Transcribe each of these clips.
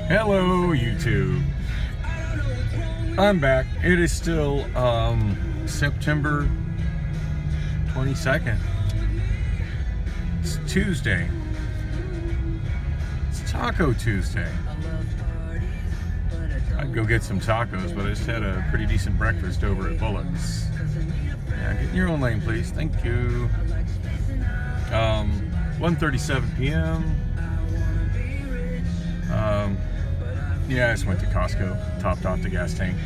Hello, YouTube. I'm back. It is still September 22nd. It's Tuesday. It's Taco Tuesday. I'd go get some tacos, but I just had a pretty decent breakfast over at Bullock's. Yeah, get in your own lane, please. Thank you. 1:37 p.m. Yeah, I just went to Costco, topped off the gas tank.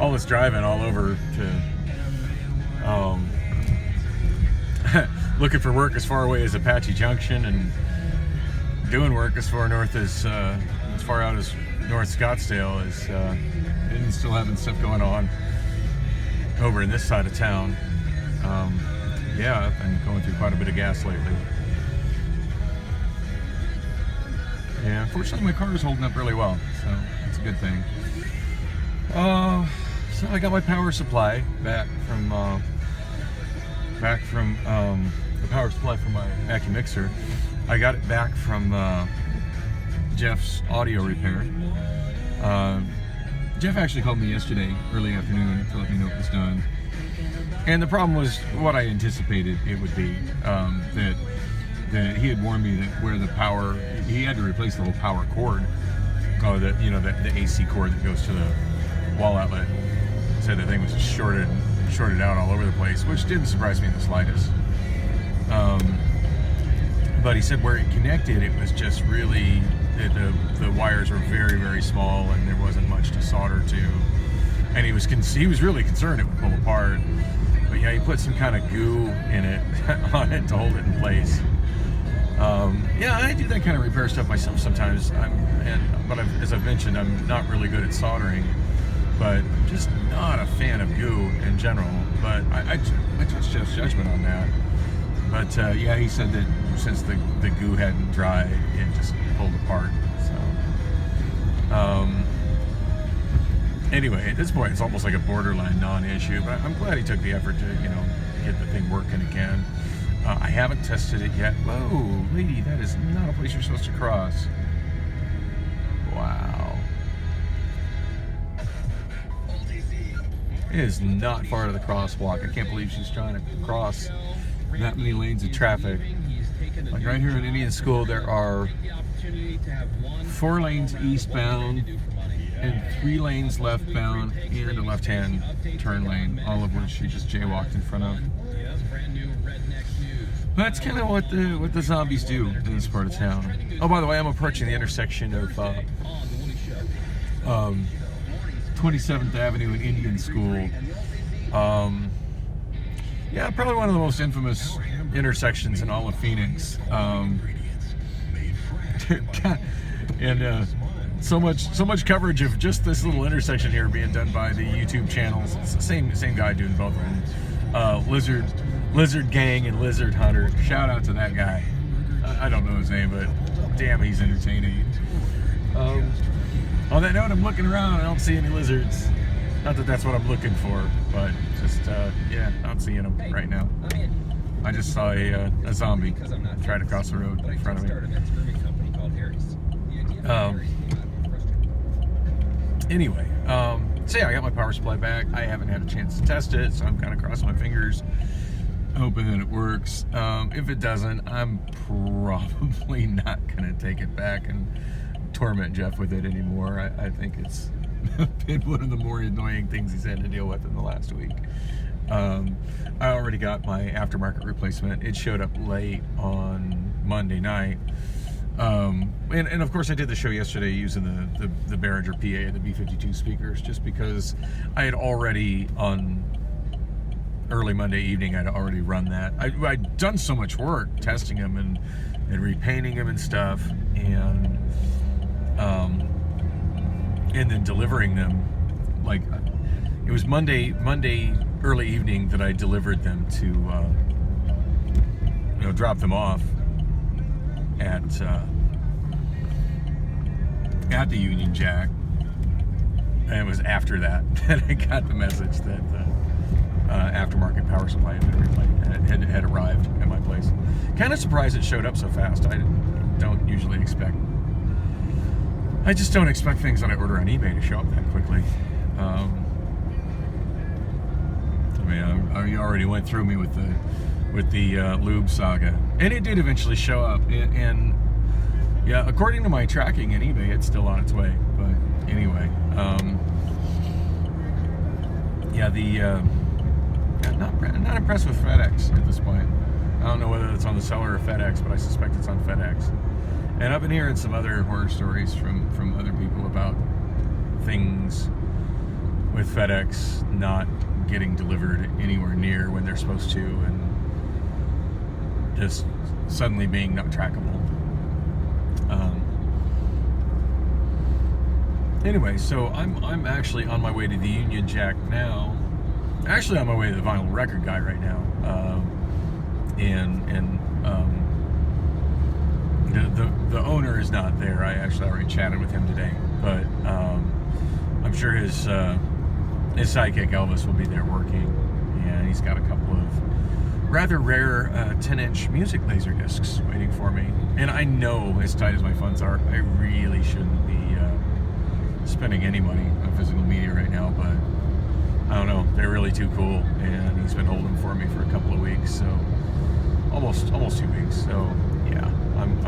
All this driving all over to looking for work as far away as Apache Junction and doing work as far north as far out as North Scottsdale and still having stuff going on over in this side of town. Yeah, I've been going through quite a bit of gas lately. Yeah, fortunately my car is holding up really well, so that's a good thing. So I got my power supply back from the power supply from my vacuum mixer. I got it back from Jeff's audio repair. Jeff actually called me yesterday, early afternoon, to let me know it was done. And the problem was what I anticipated it would be, that he had warned me that where the power, he had to replace the whole power cord, the AC cord that goes to the wall outlet. Said the thing was just shorted out all over the place, which didn't surprise me in the slightest. But he said where it connected, it was just really, the wires were very, very small and there wasn't much to solder to. And he was really concerned it would pull apart. But yeah, he put some kind of goo in it, on it to hold it in place. Yeah, I do that kind of repair stuff myself sometimes. But as I've mentioned, I'm not really good at soldering, but just not a fan of goo in general. But I trust Jeff's judgment on that. But yeah, he said that since the goo hadn't dried, it just pulled apart. So anyway, at this point, it's almost like a borderline non-issue. But I'm glad he took the effort to get the thing working again. I haven't tested it yet. Whoa, lady, that is not a place you're supposed to cross. Wow. It is not far to the crosswalk. I can't believe she's trying to cross that many lanes of traffic. Like right here at Indian School, there are 4 lanes eastbound and 3 lanes leftbound and a left-hand turn lane, all of which she just jaywalked in front of. That's kind of what the zombies do in this part of town. Oh, by the way, I'm approaching the intersection of 27th Avenue and Indian School. Yeah, probably one of the most infamous intersections in all of Phoenix. And so much coverage of just this little intersection here being done by the YouTube channels. It's the same guy doing both of them. Lizard Gang and Lizard Hunter. Shout out to that guy. I don't know his name, but damn, he's entertaining. On that note, I'm looking around. I don't see any lizards. Not that that's what I'm looking for, but just yeah, not seeing them right now. I just saw a zombie try to cross the road in front of me. Anyway, so yeah, I got my power supply back. I haven't had a chance to test it, so I'm kind of crossing my fingers, hoping that it works. If it doesn't, I'm probably not going to take it back and torment Jeff with it anymore. I think it's been one of the more annoying things he's had to deal with in the last week. I already got my aftermarket replacement. It showed up late on Monday night. And of course I did the show yesterday using the Behringer PA, the B52 speakers, just because I had already, on early Monday evening, I'd already run that. I'd done so much work testing them and repainting them and stuff, and then delivering them. Like, it was Monday early evening that I delivered them to drop them off at the Union Jack, and it was after that I got the message that aftermarket power supply had been replaced, had arrived at my place. Kind of surprised it showed up so fast. I don't usually expect I just don't expect things that I order on eBay to show up that quickly. I mean, I already went through me with the lube saga, and it did eventually show up. And yeah, according to my tracking in eBay, it's still on its way. But anyway, yeah, not impressed with FedEx at this point. I don't know whether it's on the seller or FedEx, but I suspect it's on FedEx. And I've been hearing some other horror stories from other people about things with FedEx not getting delivered anywhere near when they're supposed to, and just suddenly being not trackable. Anyway, so I'm actually on my way to the Union Jack now. Actually, on my way to the Vinyl Record Guy right now, the owner is not there. I actually already chatted with him today, but I'm sure his sidekick Elvis will be there working, and he's got a couple of rather rare 10-inch music laser discs waiting for me. And I know, as tight as my funds are, I really shouldn't be spending any money on physical media right now, but I don't know, they're really too cool, and he's been holding them for me for a couple of weeks, so almost 2 weeks. So yeah, I'm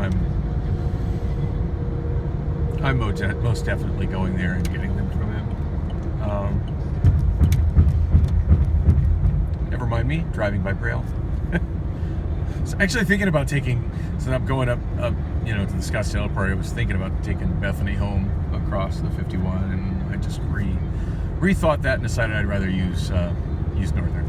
most definitely going there and getting them from him. Never mind me driving by Braille. So actually thinking about taking, since I'm going up to the Scottsdale part, I was thinking about taking Bethany home across the 51, and I just rethought that and decided I'd rather use Northern.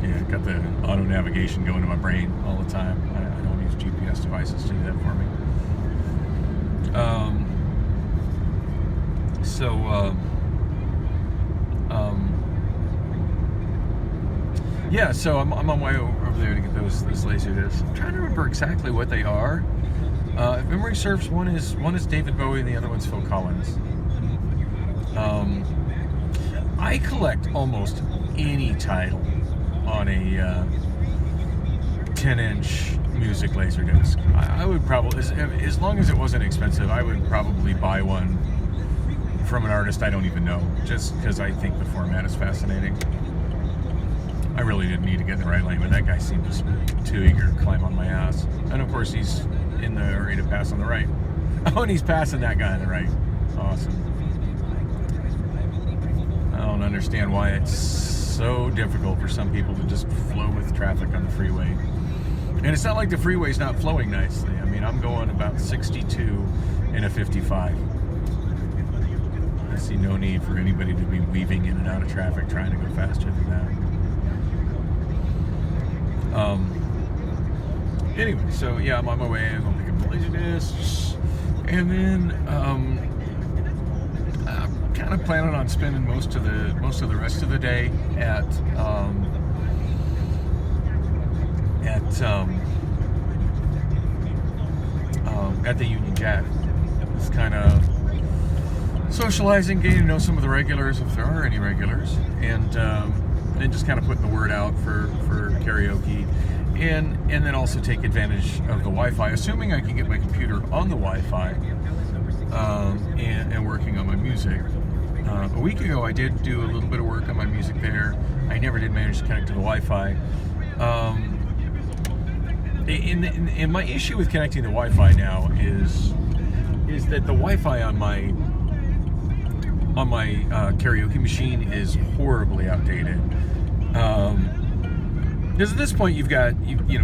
Yeah, got the auto navigation going in my brain all the time. I don't use GPS devices to do that for me. Yeah, so I'm on my way over there to get those laser discs. I'm trying to remember exactly what they are. If memory serves, one is David Bowie and the other one's Phil Collins. I collect almost any title on a 10-inch music laser disc. I would probably, as long as it wasn't expensive, I would probably buy one from an artist I don't even know, just because I think the format is fascinating. I really didn't need to get in the right lane, but that guy seemed just too eager to climb on my ass. And of course, he's in the hurry to pass on the right. Oh, and he's passing that guy on the right. Awesome. I don't understand why it's so difficult for some people to just flow with traffic on the freeway. And it's not like the freeway's not flowing nicely. I mean, I'm going about 62 in a 55. I see no need for anybody to be weaving in and out of traffic trying to go faster than that. Anyway, so yeah, I'm on my way. I'm gonna pick up the laser discs, and then I'm kind of planning on spending most of the rest of the day at the Union Jack. Just kind of socializing, getting to know some of the regulars, if there are any regulars, and just kind of putting the word out for karaoke, and then also take advantage of the Wi-Fi, assuming I can get my computer on the Wi-Fi, and working on my music. A week ago, I did do a little bit of work on my music there. I never did manage to connect to the Wi-Fi. And my issue with connecting to Wi-Fi now is that the Wi-Fi on my karaoke machine is horribly outdated. Because at this point you've got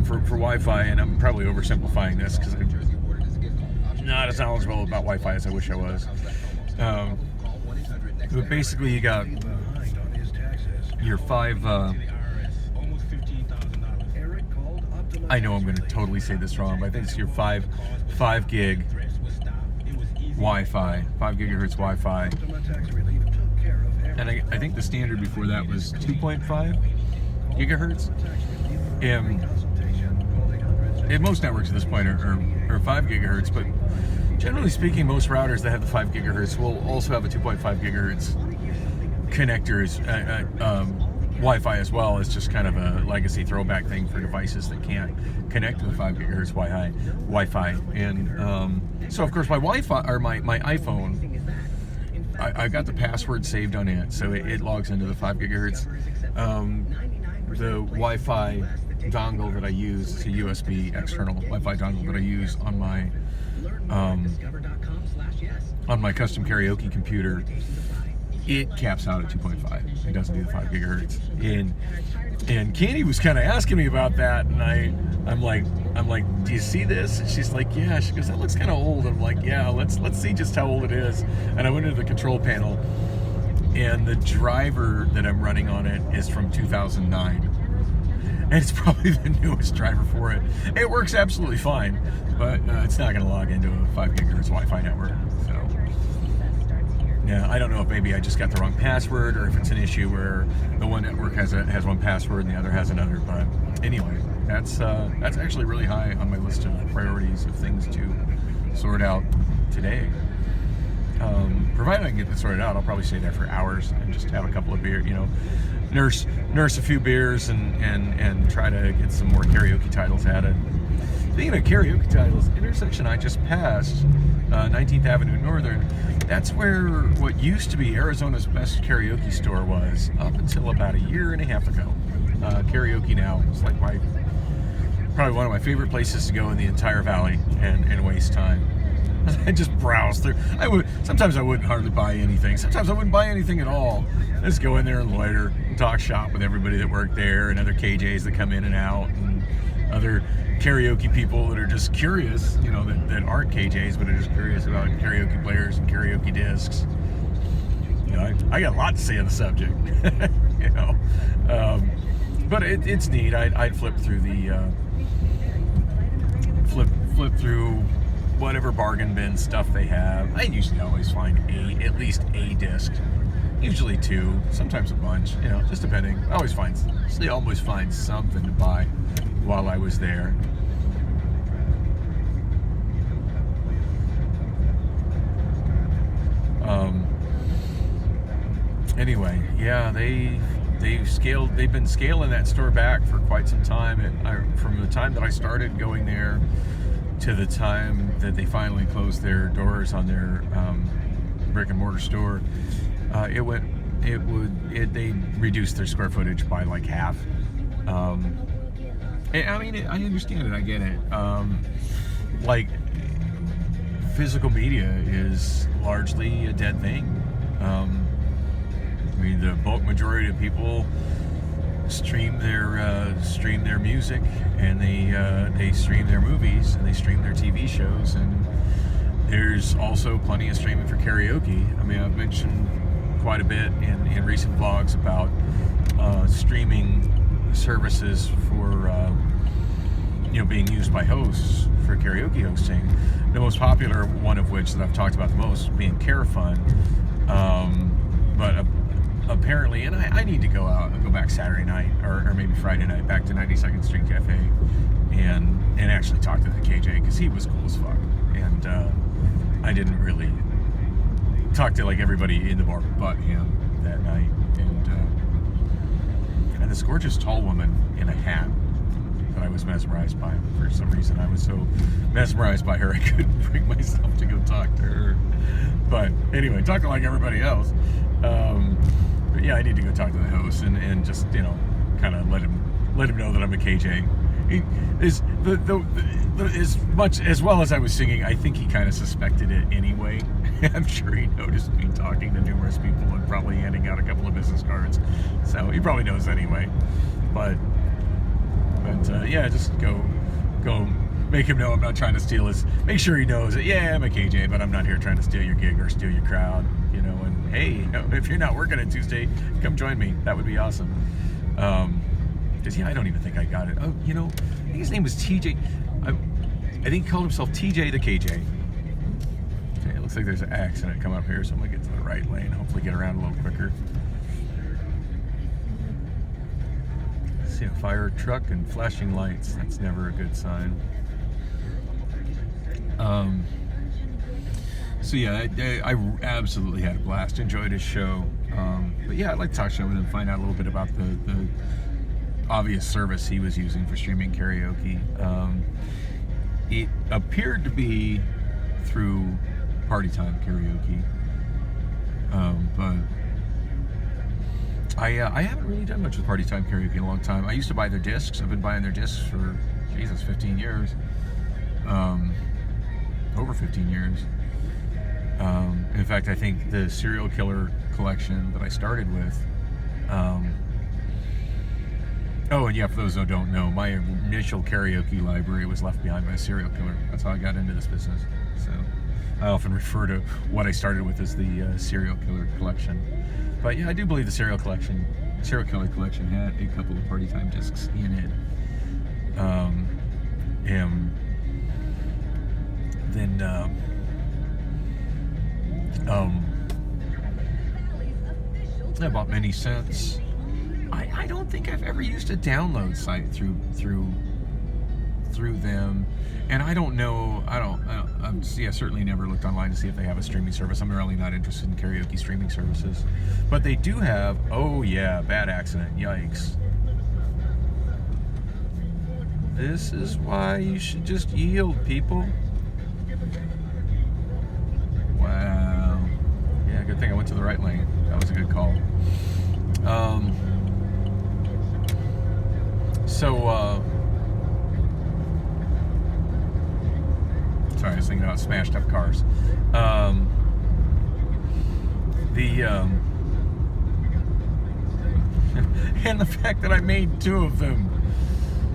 for Wi-Fi, and I'm probably oversimplifying this because I'm not as knowledgeable about Wi-Fi as I wish I was. But basically you got your 5. I know I'm going to totally say this wrong, but I think it's your 5 gig Wi-Fi, 5 gigahertz Wi-Fi, and I think the standard before that was 2.5 gigahertz. And most networks at this point are 5 gigahertz, but generally speaking, most routers that have the 5 gigahertz will also have a 2.5 gigahertz connectors Wi-Fi as well is just kind of a legacy throwback thing for devices that can't connect to the 5 gigahertz Wi-Fi. And so, of course, my Wi-Fi or my iPhone, I got the password saved on it, so it logs into the 5 gigahertz. The Wi-Fi dongle that I use, it's a USB external Wi-Fi dongle that I use on my custom karaoke computer. It caps out at 2.5. It doesn't do the 5 gigahertz. And Candy was kind of asking me about that, and I'm like, do you see this? And she's like, yeah. She goes, that looks kind of old. I'm like, yeah. Let's see just how old it is. And I went into the control panel, and the driver that I'm running on it is from 2009. And it's probably the newest driver for it. It works absolutely fine, but it's not going to log into a 5 gigahertz Wi-Fi network. So, yeah, I don't know if maybe I just got the wrong password, or if it's an issue where the one network has one password and the other has another. But anyway, that's actually really high on my list of priorities of things to sort out today. Provided I can get this sorted out, I'll probably stay there for hours and just have a couple of beers, nurse a few beers and try to get some more karaoke titles added. Speaking of karaoke titles, intersection I just passed, 19th Avenue Northern, that's where what used to be Arizona's best karaoke store was up until about a year and a half ago. Karaoke Now is like probably one of my favorite places to go in the entire valley and waste time. I just browse through. Sometimes I wouldn't hardly buy anything. Sometimes I wouldn't buy anything at all. I just go in there and loiter and talk shop with everybody that worked there and other KJs that come in and out and other karaoke people that are just curious, that aren't KJs but are just curious about karaoke players and karaoke discs. I got a lot to say on the subject, but it's neat. I'd flip through flip through whatever bargain bin stuff they have. I usually always find at least a disc, usually 2, sometimes a bunch, just depending. I always find something to buy while I was there. Anyway, yeah, they've been scaling that store back for quite some time. From the time that I started going there to the time that they finally closed their doors on their brick and mortar store, they reduced their square footage by like half. I understand it. I get it. Like, physical media is largely a dead thing. The bulk majority of people stream their music, and they stream their movies, and they stream their TV shows, and there's also plenty of streaming for karaoke. I've mentioned quite a bit in recent vlogs about streaming services for being used by hosts for karaoke hosting. The most popular one of which that I've talked about the most being Carafun, but apparently, and I need to go back Saturday night or maybe Friday night back to 92nd Street Cafe and actually talk to the KJ, because he was cool as fuck, and I didn't really talk to like everybody in the bar but him that night, and this gorgeous tall woman in a hat that I was mesmerized by. For some reason, I was so mesmerized by her I couldn't bring myself to go talk to her. But anyway, talking like everybody else. But yeah, I need to go talk to the host and just kind of let him know that I'm a KJ. As much as well as I was singing, I think he kind of suspected it anyway. I'm sure he noticed me talking to numerous people and probably handing out a couple of business cards, so he probably knows anyway. But yeah, just go make him know I'm not trying to steal his. Make sure he knows that, yeah, I'm a KJ, but I'm not here trying to steal your gig or steal your crowd. And hey, if you're not working on Tuesday, come join me. That would be awesome. Because I don't even think I got it. Oh, I think his name was TJ. I think he called himself TJ the KJ. Okay, it looks like there's an accident coming up here, so I'm gonna get to the right lane. Hopefully, get around a little quicker. See a fire truck and flashing lights. That's never a good sign. So yeah, I absolutely had a blast. Enjoyed his show, But yeah, I'd like to talk to him and find out a little bit about the obvious service he was using for streaming karaoke. It appeared to be through Party Time Karaoke, but I haven't really done much with Party Time Karaoke in a long time. I used to buy their discs. I've been buying their discs for, Jesus, 15 years. Over 15 years. In fact, I think the Serial Killer collection that I started with, oh, and yeah, for those who don't know, my initial karaoke library was left behind by a serial killer. That's how I got into this business. So I often refer to what I started with as the serial killer collection. But yeah, I do believe the serial killer collection had a couple of Party Time discs in it. And then I bought many cents. I don't think I've ever used a download site through them, and I don't know. I certainly never looked online to see if they have a streaming service. I'm really not interested in karaoke streaming services, but they do have. Oh yeah, bad accident. Yikes. This is why you should just yield, people. Wow. Yeah, good thing I went to the right lane. That was a good call. Sorry, I was thinking about smashed up cars. And the fact that I made 2 of them.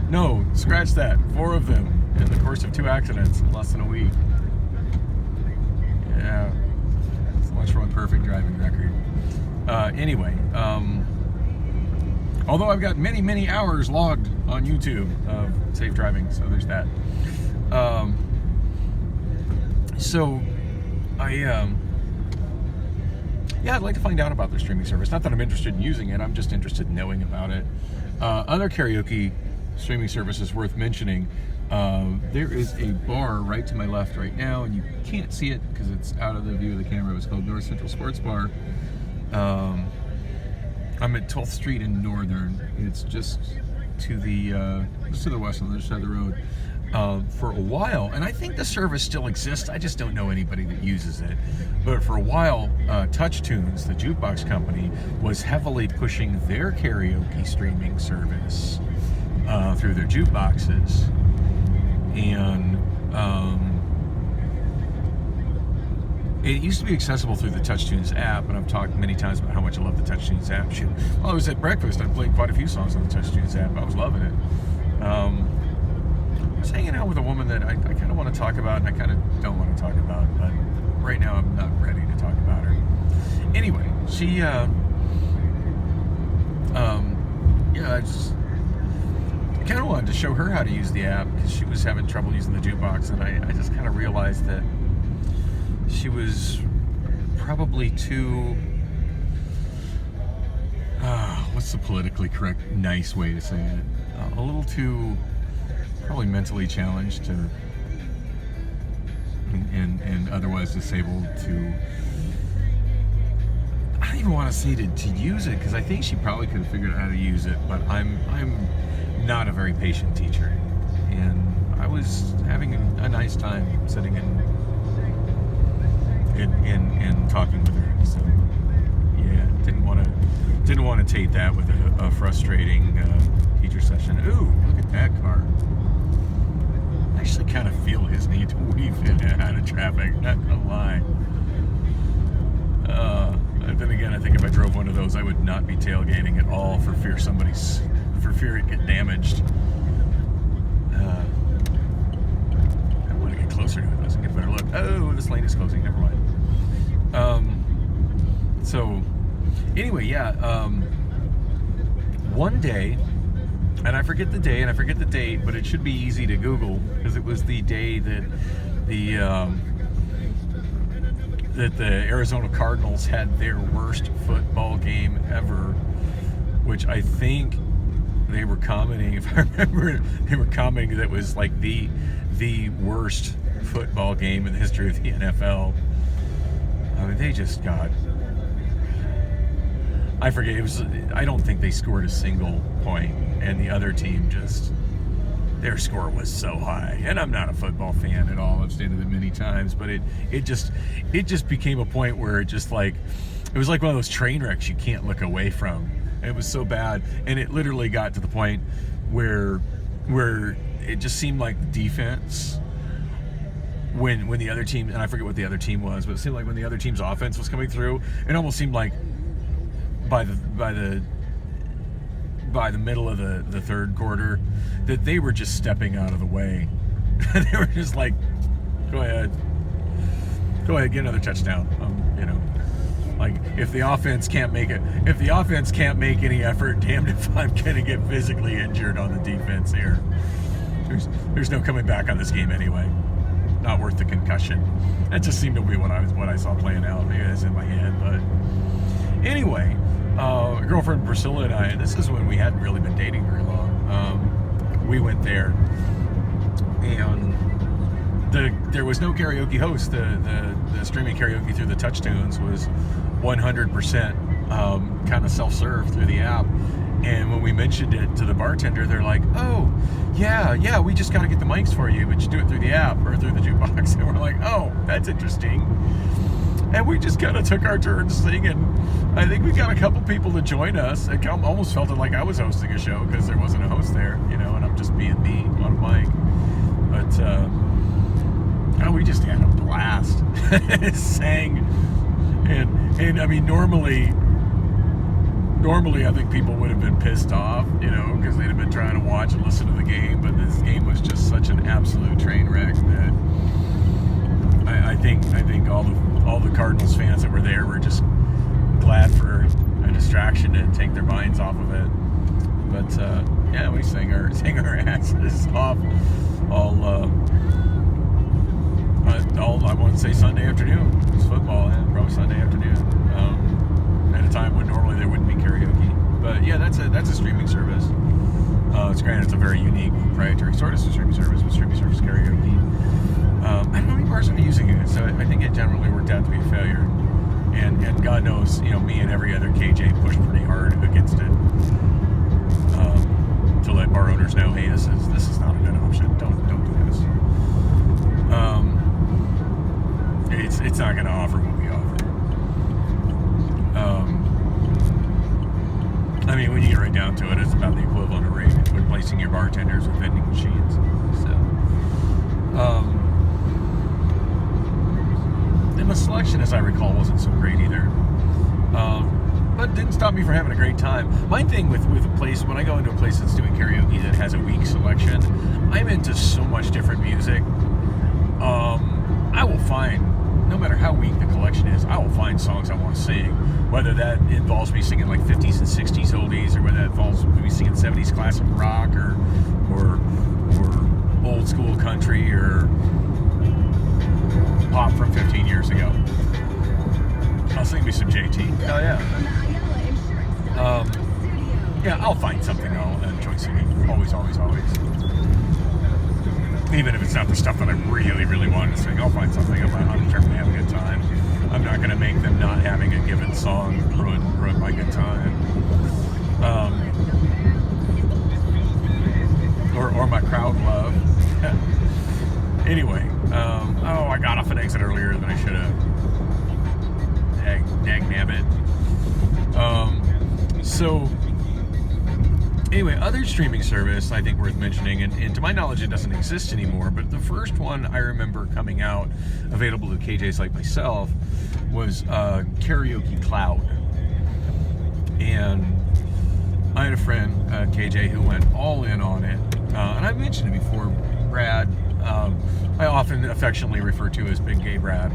No, scratch that. 4 of them in the course of 2 accidents in less than a week. Yeah. So much for my perfect driving record. Anyway, although I've got many, many hours logged on YouTube of safe driving, so there's that. I'd like to find out about their streaming service. Not that I'm interested in using it, I'm just interested in knowing about it. Other karaoke streaming services worth mentioning. There is a bar right to my left right now, and you can't see it because it's out of the view of the camera. It's called North Central Sports Bar. I'm at 12th Street in Northern. It's just to the west on the other side of the road. For a while, and I think the service still exists, I just don't know anybody that uses it, but for a while, Touch Tunes, the jukebox company, was heavily pushing their karaoke streaming service through their jukeboxes, and it used to be accessible through the Touch Tunes app, and I've talked many times about how much I love the Touch Tunes app. Shoot, while I was at breakfast, I played quite a few songs on the Touch Tunes app. I was loving it. I was hanging out with a woman that I kind of want to talk about, and I kind of don't want to talk about, but right now I'm not ready to talk about her. Anyway, she, I just kind of wanted to show her how to use the app because she was having trouble using the jukebox, and I just kind of realized that she was probably too, what's the politically correct, nice way to say it? A little too probably mentally challenged to and otherwise disabled to, I don't even want to say to use it, because I think she probably could have figured out how to use it, but I'm not a very patient teacher, and I was having a nice time sitting and talking with her. So yeah, didn't want to taint that with a frustrating teacher session. Ooh, look at that car. I actually kind of feel his need to weave in and out of traffic, not gonna lie. Then again, I think if I drove one of those, I would not be tailgating at all for fear it get damaged. I want to get closer to it. Let's get a better look. Oh, this lane is closing. Never mind. So, anyway, yeah. One day, and I forget the day and I forget the date, but it should be easy to Google because it was the day that the Arizona Cardinals had their worst football game ever, which I think they were commenting, if I remember, they were commenting that it was like the worst football game in the history of the NFL. I mean, they just got I forget, I don't think they scored a single point, and the other team their score was so high. And I'm not a football fan at all. I've stated it many times, but it just became a point where it was like one of those train wrecks you can't look away from. It was so bad, and it literally got to the point where it just seemed like the defense, when the other team, and I forget what the other team was, but it seemed like when the other team's offense was coming through, it almost seemed like by the middle of the third quarter that they were just stepping out of the way. They were just like, go ahead, get another touchdown. Like, if the offense can't make any effort, damned if I'm gonna get physically injured on the defense here. There's no coming back on this game anyway. Not worth the concussion. That just seemed to be what I saw playing out. Maybe it's in my head, but anyway, girlfriend Priscilla and I, and this is when we hadn't really been dating very long. We went there, and there was no karaoke host. The streaming karaoke through the TouchTunes was 100% kind of self-serve through the app. And when we mentioned it to the bartender, they're like, "Oh, yeah, we just got to get the mics for you, but you do it through the app or through the jukebox." And we're like, "Oh, that's interesting." And we just kind of took our turns singing. I think we got a couple people to join us. It almost felt like I was hosting a show because there wasn't a host there, and I'm just being me on a mic. But we just had a blast. Sang, and I mean, normally I think people would have been pissed off, because they'd have been trying to watch and listen to the game. But this game was just such an absolute train wreck that I think all the Cardinals fans that were there were just glad for a distraction to take their minds off of it. But yeah, we sang our asses off all I want to say Sunday afternoon. It was football, probably Sunday afternoon. At a time when normally there wouldn't be karaoke. But yeah, that's a streaming service. It's granted, it's a very unique proprietary sort of streaming service with streaming service karaoke. I don't know how many bars are using it, so I think it generally worked out to be a failure. And God knows, me and every other KJ pushed pretty hard against it to let bar owners know, hey, this is not a good option. Don't do this. It's not going to offer what we offer. I mean, when you get right down to it, it's about the equivalent of replacing your bartenders with vending machines. So, and the selection, as I recall, wasn't so great either. But it didn't stop me from having a great time. My thing with a place, when I go into a place that's doing karaoke that has a weak selection, I'm into so much different music. I will find, no matter how weak the collection is, I will find songs I want to sing. Whether that involves me singing like 50s and 60s oldies, or whether that involves me singing 70s classic rock, or old school country, or pop from 15 years ago. I'll sing me some JT. Oh yeah. Yeah, I'll find something I'll enjoy singing. Always. Even if it's not the stuff that I really, really wanted to sing, I'll find something. I'm determined to have a good time. I'm not going to make them not having a given song ruin my good time. Or my crowd love. Anyway, I got off an exit earlier than I should have. Dag nabbit. So, anyway, other streaming service I think worth mentioning, and to my knowledge it doesn't exist anymore, but the first one I remember coming out available to KJs like myself was Karaoke Cloud. And I had a friend, KJ, who went all in on it. And I've mentioned it before, Brad. I often affectionately refer to as Big Gay Brad.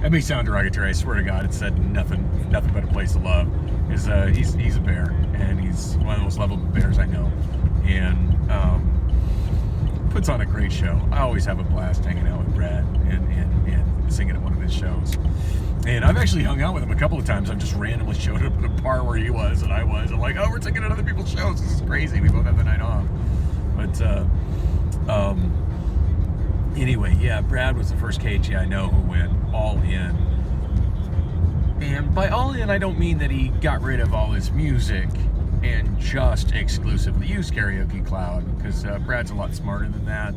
That may sound derogatory. I swear to God, it said nothing but a place to love. He's a bear, and he's one of the most lovable bears I know, and puts on a great show. I always have a blast hanging out with Brad and singing at one of his shows. And I've actually hung out with him a couple of times. I've just randomly showed up at a bar where he was and I was. I'm like, oh, we're singing at other people's shows. This is crazy. We both have the night off. But anyway, yeah, Brad was the first KG I know who went all in. And by all in, I don't mean that he got rid of all his music and just exclusively used Karaoke Cloud, because Brad's a lot smarter than that.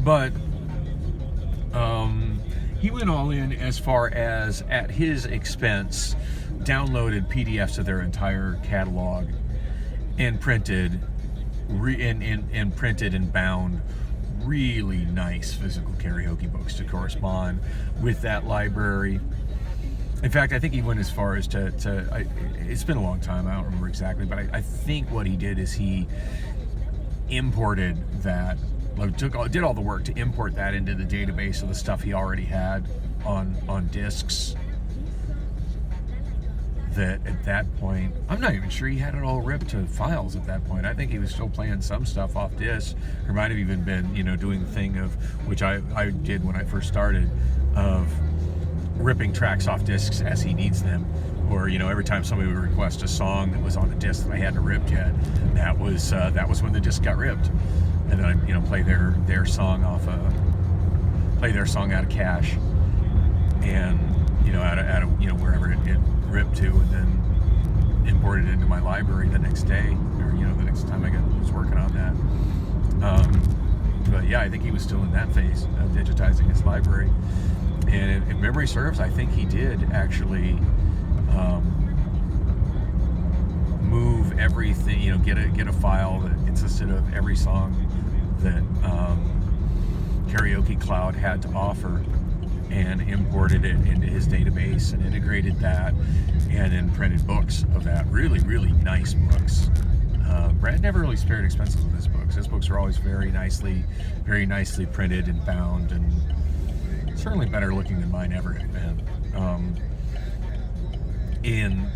But he went all in as far as, at his expense, downloaded PDFs of their entire catalog and printed and bound really nice physical karaoke books to correspond with that library. In fact, I think he went as far as it's been a long time, I don't remember exactly, but I think what he did is he imported that, did all the work to import that into the database of the stuff he already had on discs. That at that point, I'm not even sure he had it all ripped to files at that point. I think he was still playing some stuff off discs, or might have even been, doing the thing of, which I did when I first started, of ripping tracks off discs as he needs them. Or, every time somebody would request a song that was on a disc that I hadn't ripped yet, that was when the disc got ripped. And then I'd, play their song out of cache, and out of wherever it ripped to, and then import it into my library the next day, or the next time I was working on that. But yeah, I think he was still in that phase of digitizing his library. And if memory serves, I think he did actually move everything, get a file that consisted of every song that Karaoke Cloud had to offer, and imported it into his database and integrated that, and then printed books of that. Really, really nice books. Brad never really spared expenses with his books. His books are always very nicely printed and bound, and certainly better looking than mine ever have been. And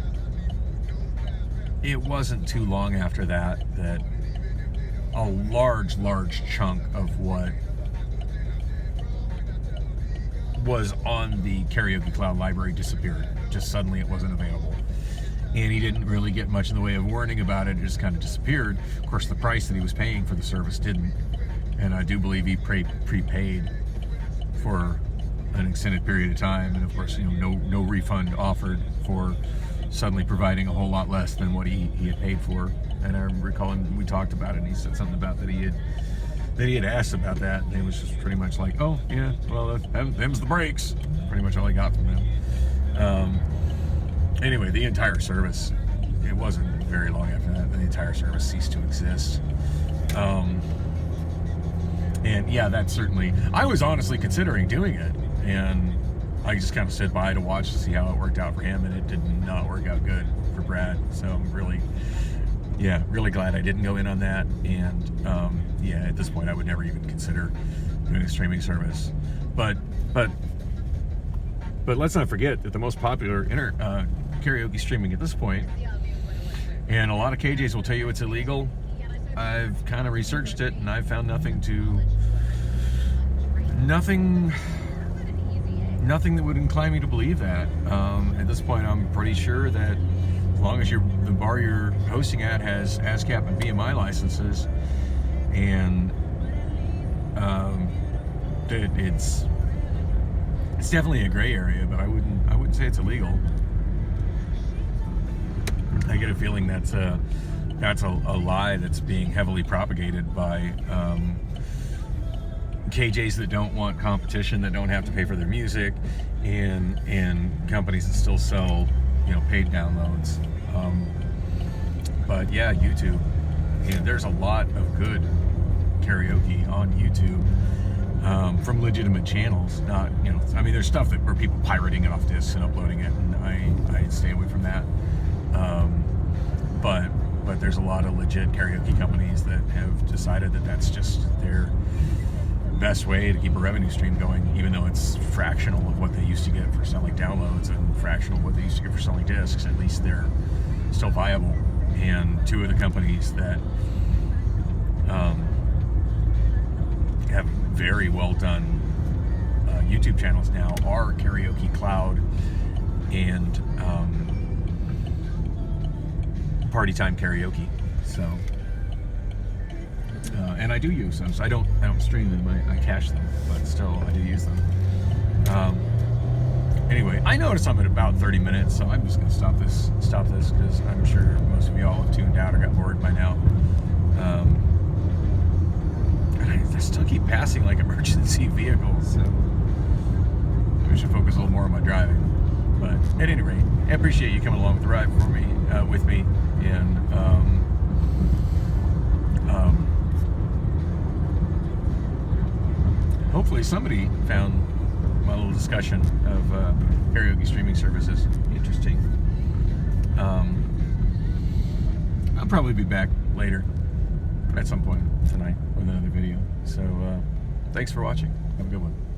it wasn't too long after that a large chunk of what was on the Karaoke Cloud library disappeared. Just suddenly it wasn't available. And he didn't really get much in the way of warning about it. It just kind of disappeared. Of course, the price that he was paying for the service didn't. And I do believe he prepaid for an extended period of time. And of course, no refund offered for suddenly providing a whole lot less than what he had paid for. And I recall we talked about it, and he said something about that he had asked about that, and it was just pretty much like, oh yeah, well, them's the breaks. Pretty much all I got from them. Anyway, the entire service, it wasn't very long after that, the entire service ceased to exist. And yeah, that certainly, I was honestly considering doing it, and I just kind of stood by to watch to see how it worked out for him, and it did not work out good for Brad. So I'm really glad I didn't go in on that. And at this point, I would never even consider doing a streaming service. But let's not forget that the most popular karaoke streaming at this point, and a lot of KJs will tell you it's illegal. I've kind of researched it, and I've found nothing that would incline me to believe that. At this point, I'm pretty sure that as long as the bar you're hosting at has ASCAP and BMI licenses, and it's definitely a gray area, but I wouldn't say it's illegal. I get a feeling that's a lie that's being heavily propagated by KJs that don't want competition, that don't have to pay for their music, and companies that still sell paid downloads. But yeah, YouTube, there's a lot of good karaoke on YouTube from legitimate channels. Not there's stuff where people pirating it off discs and uploading it, and I stay away from that. But there's a lot of legit karaoke companies that have decided that that's just their best way to keep a revenue stream going, even though it's fractional of what they used to get for selling downloads and fractional of what they used to get for selling discs. At least they're still viable. And two of the companies that have very well done YouTube channels now are Karaoke Cloud and Party Time Karaoke. So and I do use them. So I don't stream them. I cache them, but still I do use them. Anyway, I noticed I'm at about 30 minutes, so I'm just gonna stop this because I'm sure most of y'all have tuned out or got bored by now. And I still keep passing like emergency vehicles, so maybe I should focus a little more on my driving. But at any rate, I appreciate you coming along with the ride for me, with me, and hopefully somebody found my little discussion of karaoke streaming services interesting. I'll probably be back later at some point tonight with another video. So thanks for watching. Have a good one.